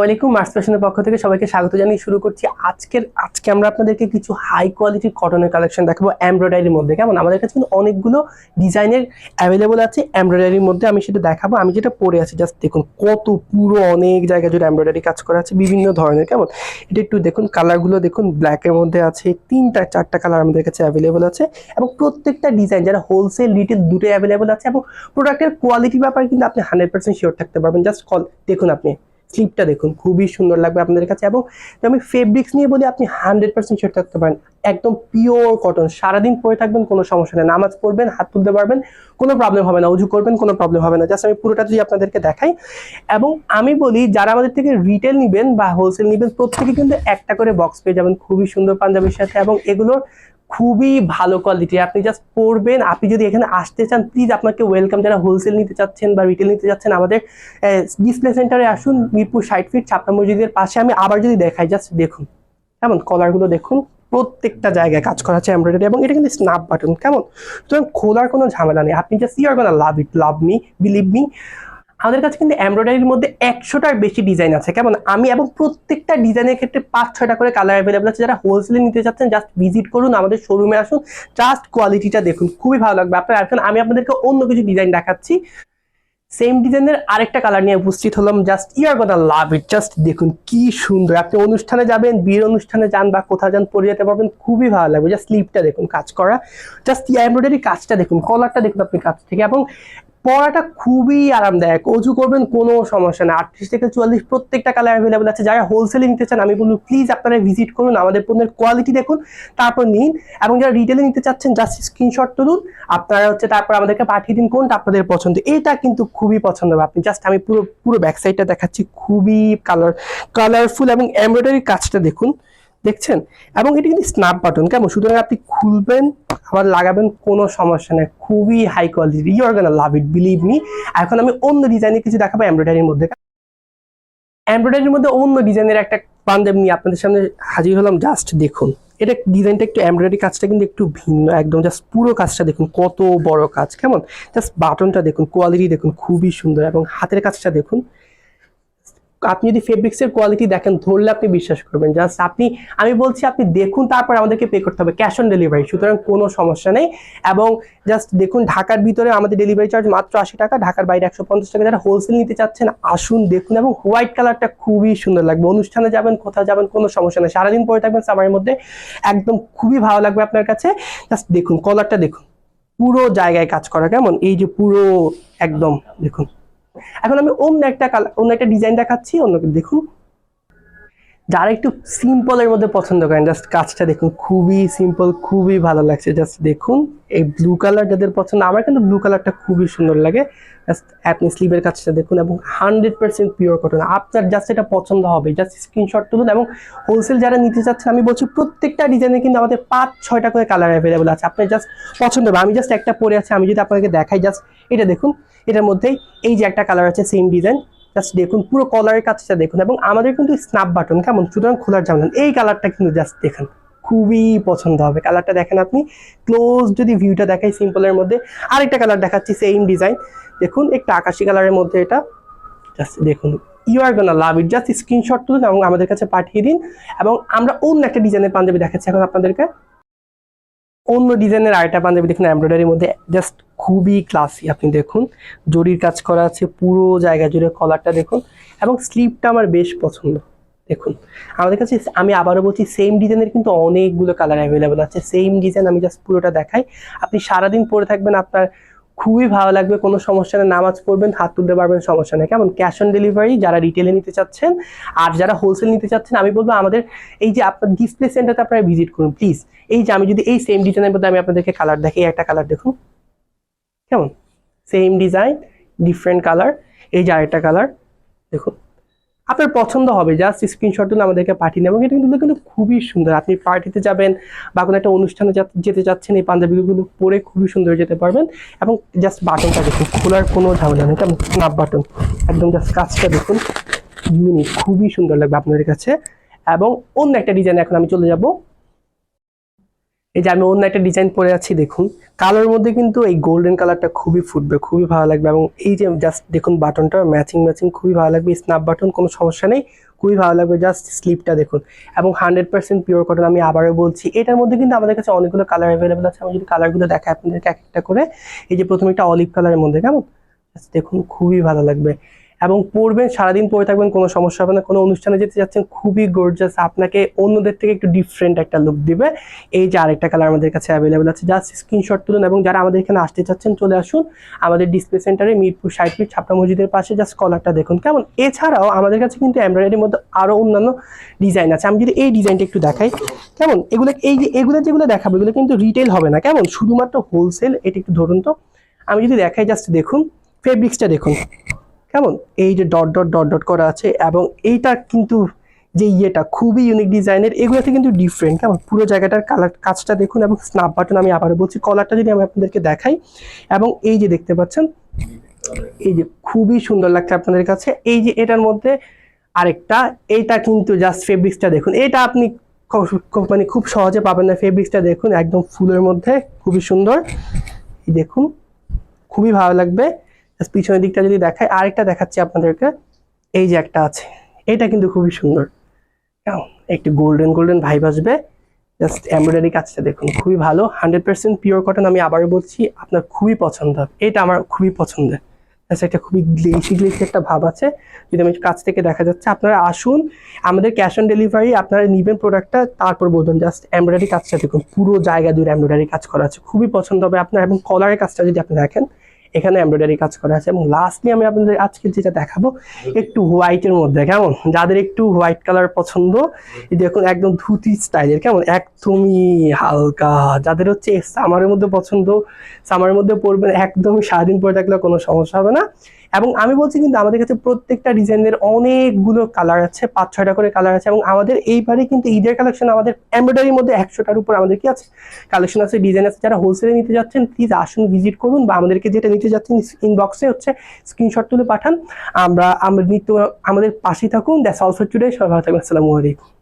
ওয়ালাইকুম মার্স ফ্যাশনের পক্ষ থেকে সবাইকে স্বাগত জানিয়ে শুরু করছি। আজকে আমরা আপনাদেরকে কিছু হাই কোয়ালিটির কটনের কালেকশন দেখাবো এমব্রয়ডারির মধ্যে। কেমন, আমাদের কাছে কিন্তু অনেকগুলো ডিজাইনের অ্যাভেলেবল আছে এমব্রয়ডারির মধ্যে। আমি সেটা দেখাবো। আমি যেটা পরে আছি জাস্ট দেখুন, কত পুরো অনেক জায়গা জুড়ে এমব্রয়ডারি কাজ করা আছে বিভিন্ন ধরনের। কেমন, এটা একটু দেখুন, কালারগুলো দেখুন, ব্ল্যাকের মধ্যে আছে 3-4টা কালার আমাদের কাছে অ্যাভেলেবল আছে এবং প্রত্যেকটা ডিজাইন যারা হোলসেল রিটেল দুটোই অ্যাভেলেবল আছে এবং প্রোডাক্টের কোয়ালিটি ব্যাপারে কিন্তু আপনি 100% শিওর থাকতে পারবেন। জাস্ট দেখুন, আপনি স্লিপটা দেখুন, খুবই সুন্দর লাগবে আপনাদের কাছে। এবং আমি ফেব্রিক্স নিয়ে বলি, আপনি 100% শিওর থাকতে পারেন একদম পিওর কটন, সারাদিন পরে থাকবেন কোনো সমস্যা নেই, নামাজ পড়বেন, হাত তুলতে পারবেন, কোনো প্রবলেম হবে না, উজু করবেন কোনো প্রবলেম হবে না। জাস্ট আমি পুরোটা যদি আপনাদেরকে দেখাই, এবং আমি বলি যারা আমাদের থেকে রিটেল নেবেন বা হোলসেল নেবেন প্রত্যেকে কিন্তু একটা করে বক্স পেয়ে যাবেন খুবই সুন্দর পাঞ্জাবির সাথে, এবং এগুলোর খুবই ভালো কোয়ালিটি। আপনি জাস্ট পড়বেন। আপনি যদি এখানে আসতে চান প্লিজ আপনাকে ওয়েলকাম। যারা হোলসেল নিতে চাচ্ছেন বা রিটেল নিতে চাচ্ছেন আমাদের ডিসপ্লে সেন্টারে আসুন, মিরপুর 60 ফিট ছাপড়া মসজিদের পাশে। আমি আবার যদি দেখাই, জাস্ট দেখুন কেমন, কলারগুলো দেখুন, প্রত্যেকটা জায়গায় কাজ করা আছে এমব্রয়ডারি, এবং এটা কিন্তু স্ন্যাপ বাটন। কেমন, সুতরাং খোলার কোনো ঝামেলা নেই। আপনি just you are gonna love it, love me, believe me. আমাদের কাছে কিন্তু এমব্রয়ডারির মধ্যে 100টার বেশি ডিজাইন আছে। কেমন, আমি এবং প্রত্যেকটা ডিজাইনের ক্ষেত্রে 5-6টা করে কালার অ্যাভেলেবল আছে। যারা হোলসেলে নিতে চাচ্ছেন জাস্ট ভিজিট করুন, আমাদের শোরুমে আসুন, জাস্ট কোয়ালিটিটা দেখুন, খুবই ভালো লাগবে আপনার। এখন আমি আপনাদেরকে অন্য কিছু ডিজাইন দেখাচ্ছি, সেম ডিজাইনের আরেকটা কালার নিয়ে উপস্থিত হলাম। Just you are gonna love it. Just দেখুন কি সুন্দর, আপনি অনুষ্ঠানে যাবেন, বিয়ের অনুষ্ঠানে যান বা কোথাও যান, পরে যেতে পারবেন, খুবই ভালো লাগবে। জাস্ট স্লিপটা দেখুন কাজ করা, জাস্ট এমব্রয়ডারি কাজটা দেখুন, কলারটা দেখুন আপনি কাছ থেকে, এবং পরাটা খুবই আরামদায়ক, অজু করবেন কোনো সমস্যা না। 38 থেকে 44 প্রত্যেকটা কালার অ্যাভেলেবল আছে। যারা হোলসেলে নিতে চান আমি বলবো প্লিজ আপনারা ভিজিট করুন, আমাদের পণ্যের কোয়ালিটি দেখুন, তারপর নিন। এবং যারা রিটেলে নিতে চাচ্ছেন জাস্ট স্ক্রিনশট তুলুন, আপনারা তারপর আমাদেরকে পাঠিয়ে দিন কোনটা আপনাদের পছন্দ। এটা কিন্তু খুবই পছন্দ হবে। আপনি জাস্ট আমি পুরো ব্যাক সাইডটা দেখাচ্ছি, খুবই কালারফুল, এবং এমব্রয়ডারি কাজটা দেখুন, দেখছেন। এবং এটা কিন্তু স্ন্যাপ বাটন। কেমন, সুতরাং আপনি খুলবেন আবার লাগাবেন, কোনো সমস্যা নেই, খুবই high quality. You are gonna love it, believe me. এখন আমি অন্য ডিজাইনের কিছু দেখাবো এমব্রয়ডারির মধ্যে। এমব্রয়ডারির মধ্যে অন্য ডিজাইনের একটা পাঞ্জাবি নিয়ে আপনাদের সামনে হাজির হলাম। জাস্ট দেখুন, এটা ডিজাইনটা একটু, এমব্রয়ডারি কাজটা কিন্তু একটু ভিন্ন একদম। জাস্ট পুরো কাজটা দেখুন, কত বড় কাজ। কেমন, জাস্ট বাটনটা দেখুন, কোয়ালিটি দেখুন, খুবই সুন্দর, এবং হাতের কাজটা দেখুন। আপনি যদি ফেব্রিক্সের কোয়ালিটি দেখেন, ধরলে আপনি বিশ্বাস করবেন। জাস্ট আমি বলছি আপনি দেখুন, তারপর আমাদেরকে পে করতে হবে, ক্যাশ অন ডেলিভারি, সুতরাং কোনো সমস্যা নেই। এবং জাস্ট দেখুন, ঢাকার ভিতরে আমাদের ডেলিভারি চার্জ মাত্র 80 টাকা, ঢাকার বাইরে 150 টাকা। যারা হোলসেল নিতে চাচ্ছেন আসুন, দেখুন। এবং হোয়াইট কালারটা খুবই সুন্দর লাগবে, অনুষ্ঠানে যাবেন, কোথাও যাবেন, কোনো সমস্যা নেই, সারাদিন পরে থাকবেন সামারের মধ্যে, একদম খুবই ভালো লাগবে আপনার কাছে। জাস্ট দেখুন, কলারটা দেখুন, পুরো জায়গায় কাজ করা। কেমন, এই যে পুরো একদম দেখুন। এখন আমি অন্য একটা ডিজাইন দেখাচ্ছি, অন্যকে দেখুন। যারা একটু সিম্পলের মধ্যে পছন্দ করেন, জাস্ট কাজটা দেখুন, খুবই সিম্পল, খুবই ভালো লাগছে। জাস্ট দেখুন, এই ব্লু কালার যাদের পছন্দ, আমার কিন্তু ব্লু কালারটা খুবই সুন্দর লাগে। জাস্ট আপনি স্লিভের কাজটা দেখুন, এবং 100% পিওর কটন। আপনার জাস্ট এটা পছন্দ হবে, জাস্ট স্ক্রিনশট তুলুন। এবং হোলসেল যারা নিতে চাচ্ছেন আমি বলছি প্রত্যেকটা ডিজাইনে কিন্তু আমাদের 5-6টা করে কালার অ্যাভেলেবল আছে, আপনার জাস্ট পছন্দ হবে। আমি জাস্ট একটা পরে আছি, আমি যদি আপনাকে দেখাই, জাস্ট এটা দেখুন, এটার মধ্যেই এই যে একটা কালার আছে সেম ডিজাইন, জাস্ট দেখুন পুরো কলারের কাজটা দেখুন। এবং আমাদের কিন্তু স্ন্যাপ বাটন। কেমন, সুতরাং খোলার ঝামেলা। এই কালারটা কিন্তু জাস্ট দেখেন, খুবই পছন্দ হবে। কালারটা দেখেন আপনি, ক্লোজ যদি ভিউটা দেখাই সিম্পলের মধ্যে। আরেকটা কালার দেখাচ্ছি সেম ডিজাইন, দেখুন একটু আকাশি কালারের মধ্যে, এটা জাস্ট দেখুন, you are gonna love it. Just screenshot তুলুন এবং আমাদের কাছে পাঠিয়ে দিন। এবং আমরা অন্য একটা ডিজাইনের পাঞ্জাবি দেখাচ্ছি এখন আপনাদেরকে। অন্য ডিজাইনের আরেকটা পাঞ্জাবি দেখুন এমব্রয়ডারির মধ্যে, জাস্ট খুবই ক্লাসি। আপনি দেখুন, জরির কাজ করা আছে পুরো জায়গা জুড়ে, কলারটা দেখুন, এবং স্লিপটা আমার বেশ পছন্দ। দেখুন আমাদের কাছে, আমি আবারও বলছি, সেম ডিজাইনের কিন্তু অনেকগুলো কালার অ্যাভেলেবল আছে। সেম ডিজাইন আমি জাস্ট পুরোটা দেখাই, আপনি সারাদিন পরে থাকবেন, আপনার খুবই ভালো লাগবে, কোনো সমস্যা নেই, নামাজ পড়বেন, হাত তুলতে পারবেন, সমস্যা নেই। কেমন, ক্যাশ অন ডেলিভারি যারা রিটেলে নিতে চাচ্ছেন। আর যারা হোলসেল নিতে চাচ্ছেন আমি বলবো আমাদের এই যে আপনার ডিসপ্লে সেন্টারতে আপনারা ভিজিট করুন প্লিজ। এই যে আমি যদি এই সেম ডিজাইনের মধ্যে আমি আপনাদেরকে কালার দেখি, একটা কালার দেখুন, কেমন, সেম ডিজাইন ডিফারেন্ট কালার, এই যে আরেকটা কালার দেখুন, আপনার পছন্দ হবে। জাস্ট স্ক্রিনশট তুলে আমাদেরকে পাঠিয়ে নেবেন। এটা কিন্তু খুবই সুন্দর, আপনি পার্টিতে যাবেন বা কোনো একটা অনুষ্ঠানে যেতে চাচ্ছেন, এই পাঞ্জাবিগুলো পরে খুবই সুন্দর যেতে পারবেন। এবং জাস্ট বাটনটা দেখুন, খোলার কোনো ঝামেলা নেই, কেমন স্ন্যাপ বাটন একদম। জাস্ট কাজটা দেখুন, ইউনিক, খুবই সুন্দর লাগবে আপনাদের কাছে। এবং অন্য একটা ডিজাইন এখন আমি চলে যাব। এই যে আমি অন্য একটা ডিজাইন পরে আছি, দেখুন কালার মধ্যে কিন্তু এই গোল্ডেন কালারটা খুবই ফুটবে, খুবই ভালো লাগবে। এবং এই যে জাস্ট দেখুন, বাটনটা ম্যাচিং খুবই ভালো লাগবে, স্ন্যাপ বাটন, কোনো সমস্যা নেই, খুবই ভালো লাগবে। জাস্ট স্লিপটা দেখুন, এবং 100% পিওর কটন। আমি আবারও বলছি, এটার মধ্যে কিন্তু আমাদের কাছে অনেকগুলো কালার অ্যাভেলেবেল আছে। আমি যদি কালারগুলো দেখাই আপনাদেরকে এক একটা করে। এই যে প্রথমে একটা অলিভ কালারের মধ্যে, কেমন দেখুন, খুবই ভালো লাগবে এবং পরবেন, সারাদিন পরে থাকবেন, কোনো সমস্যা হবে না। কোনো অনুষ্ঠানে যেতে যাচ্ছেন, খুবই গর্জাস, আপনাকে অন্যদের থেকে একটু ডিফারেন্ট একটা লুক দিবে। এই যে আরেকটা কালার আমাদের কাছে অ্যাভেলেবেল আছে, জাস্ট স্ক্রিনশট তুলুন। এবং যারা আমাদের এখানে আসতে চাচ্ছেন চলে আসুন আমাদের ডিসপ্লে সেন্টারে, মিরপুর 60 ফিট ছাপড়া মসজিদের পাশে। জাস্ট কলারটা দেখুন কেমন। এছাড়াও আমাদের কাছে কিন্তু এমব্রয়ডারির মধ্যে আরও অন্যান্য ডিজাইন আছে। আমি যদি এই ডিজাইনটা একটু দেখাই, কেমন, এগুলো এই যে এগুলো যেগুলো দেখাবো এগুলো কিন্তু রিটেল হবে না, কেমন, শুধুমাত্র হোলসেল। এটা একটু ধরুন তো, আমি যদি দেখাই, জাস্ট দেখুন ফেব্রিক্সটা দেখুন কেমন, এই যে ডট ডট ডট ডট করা আছে, এবং এইটা কিন্তু যে ইয়েটা খুবই ইউনিক ডিজাইনের, এগুলোতে কিন্তু ডিফারেন্ট, কেমন, পুরো জায়গাটার কালার কাজটা দেখুন। এবং স্ন্যাপ বাটন, আমি আবারও বলছি, কলারটা যদি আমি আপনাদেরকে দেখাই, এবং এই যে দেখতে পাচ্ছেন, এই যে খুবই সুন্দর লাগছে আপনাদের কাছে। এই যে এটার মধ্যে আরেকটা, এইটা কিন্তু জাস্ট ফেব্রিক্সটা দেখুন, এটা আপনি মানে খুব সহজে পাবেন না। ফেব্রিক্সটা দেখুন, একদম ফুলের মধ্যে, খুবই সুন্দর। এই দেখুন, খুবই ভালো লাগবে। পিছনের দিকটা যদি দেখাই, আরেকটা দেখাচ্ছি আপনাদেরকে। এই যে একটা আছে, এটা কিন্তু খুবই সুন্দর, একটু গোল্ডেন গোল্ডেন ভাইব আসবে। জাস্ট এমব্রয়ডারি কাজটা দেখুন, খুবই ভালো। 100% পিওর কটন। আমি আবারও বলছি, আপনার খুবই পছন্দ হবে। এটা আমার খুবই পছন্দের। একটা খুবই গ্লেসি গ্লেসি একটা ভাব আছে, যদি আমি কাছ থেকে দেখা যাচ্ছে। আপনারা আসুন, আমাদের ক্যাশ অন ডেলিভারি। আপনারা নিবেন প্রোডাক্টটা, তারপর বলবেন। জাস্ট এমব্রয়ডারি কাজটা দেখুন, পুরো জায়গা জুড়ে এমব্রয়ডারি কাজ করা আছে, খুবই পছন্দ হবে আপনার। এবং কলারের কাজটা যদি আপনি দেখেন, এখানে এমব্রয়ডারি কাজ করা আছে। এবং লাস্টলি আমি আপনাদের আজকে যেটা দেখাবো, একটু হোয়াইটের মধ্যে, কেমন, যাদের একটু হোয়াইট কালার পছন্দ, এই দেখুন একদম ধুতি স্টাইলের, কেমন, একদমই হালকা, যাদের হচ্ছে সামারের মধ্যে পছন্দ, সামারের মধ্যে পরবেন, একদমই সারাদিন পরে থাকলে কোনো সমস্যা হবে না। এবং আমি বলছি কিন্তু আমাদের কাছে প্রত্যেকটা ডিজাইনের অনেকগুলো কালার আছে, 5-6টা করে কালার আছে। এবং আমাদের এইবারে কিন্তু ঈদের কালেকশন, আমাদের এমব্রয়ডারির মধ্যে 100টার উপর আমাদের কি আছে, কালেকশন আছে, ডিজাইন আছে। যারা হোলসেলে নিতে যাচ্ছেন প্লিজ আসুন, ভিজিট করুন, বা আমাদেরকে যেটা নিতে যাচ্ছেন ইনবক্সে হচ্ছে স্ক্রিনশট তুলে পাঠান। আমরা নিত্য আমাদের পাশেই থাকুন। That's all for today. সবাই ভালো থাকবেন। আসসালামু আলাইকুম।